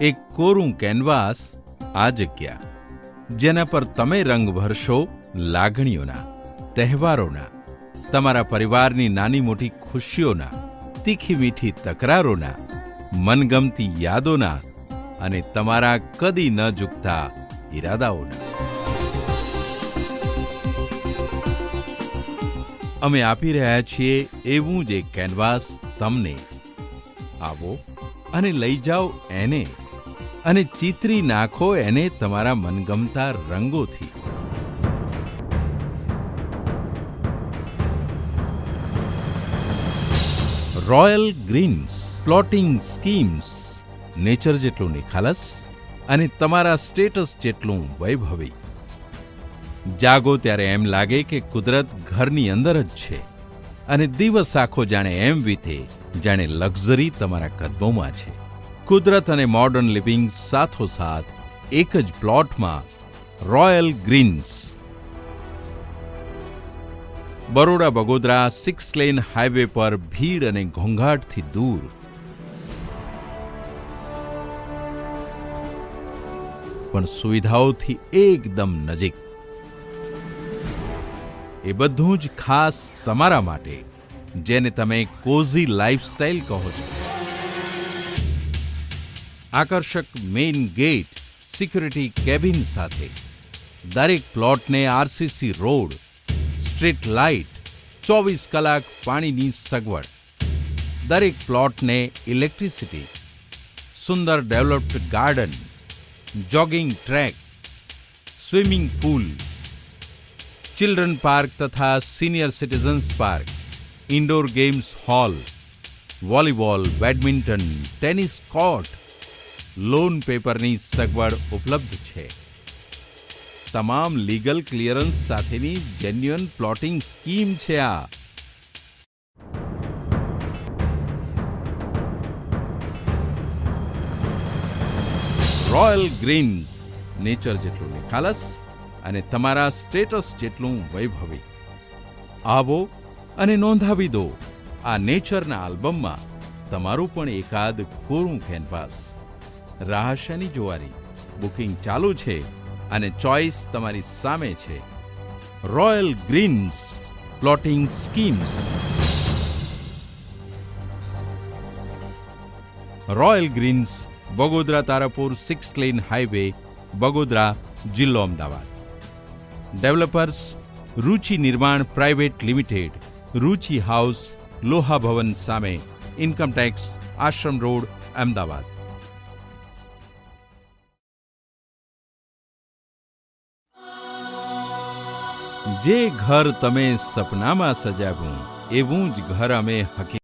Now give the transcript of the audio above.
એક કોરું કેનવાસ આ જગ્યા, જેના પર તમે રંગ ભરશો લાગણીઓના, તહેવારોના, તમારા પરિવારની નાની મોટી ખુશીઓના, તીખી મીઠી તકરારોના, મનગમતી યાદોના અને તમારા કદી ન ઝૂકતા ઈરાદાઓના. અમે આપી રહ્યા છીએ એવું જ એક કેનવાસ તમને. આવો અને લઈ જાઓ એને, અને ચિતરી નાખો એને તમારા મનગમતા રંગોથી. Royal greens plotting schemes. Nature જેટલું નિખાલસ અને તમારા સ્ટેટસ જેટલું વૈભવી. જાગો ત્યારે એમ લાગે કે કુદરત ઘરની અંદર જ છે, અને દિવસ આખો જાણે એમ વીતે જાણે લક્ઝરી તમારા કદમોમાં છે. કુદરત અને મોડર્ન લિવિંગ સાથોસાથ એક જ પ્લોટમાં. Royal greens, Baroda Bagodara 6 lane highway પર, ભીડ અને ઘોંઘાટથી દૂર. પણ સુવિધાઓથી એકદમ નજીક. એ બધું જ ખાસ તમારા માટે, જેને તમે કોઝી લાઈફસ્ટાઈલ કહો છો. આકર્ષક મેઇન ગેટ, સિક્યુરિટી કેબિન સાથે, દરેક પ્લોટને આરસીસી રોડ, સ્ટ્રીટ લાઇટ, 24 કલાક પાણીની સગવડ, દરેક પ્લોટને ઇલેક્ટ્રિસિટી, સુંદર developed garden, jogging track, swimming pool, children park તથા senior citizens park, indoor games hall, volleyball, badminton, tennis court, loan પેપરની સગવડ ઉપલબ્ધ છે. તમામ લીગલ ક્લિયરન્સ સાથેની જેન્યુઅન પ્લોટિંગ સ્કીમ છે આ. રોયલ ગ્રીન્સ, નેચર જેટલું નિખાલસ અને તમારા સ્ટેટસ જેટલું વૈભવી. આવો અને નોંધાવી દો આ નેચરના આલ્બમમાં તમારું પણ એકાદ કોરું કેનવાસ. રાહ શેની જોવાની? બુકિંગ ચાલુ છે અને ચોઇસ તમારી સામે છે. Royal greens plotting schemes. Royal greens, Bagodara Tarapur 6 lane highway, Bagodara, જિલ્લો Ahmedabad. Developers Ruchi Nirman private limited, Ruchi house, Loha Bhavan સામે, ઇન્કમટેક્સ, આશ્રમ રોડ, અમદાવાદ. જે ઘર તમે સપનામાં સજાવ્યું, એવું જ ઘર અમે હકીકત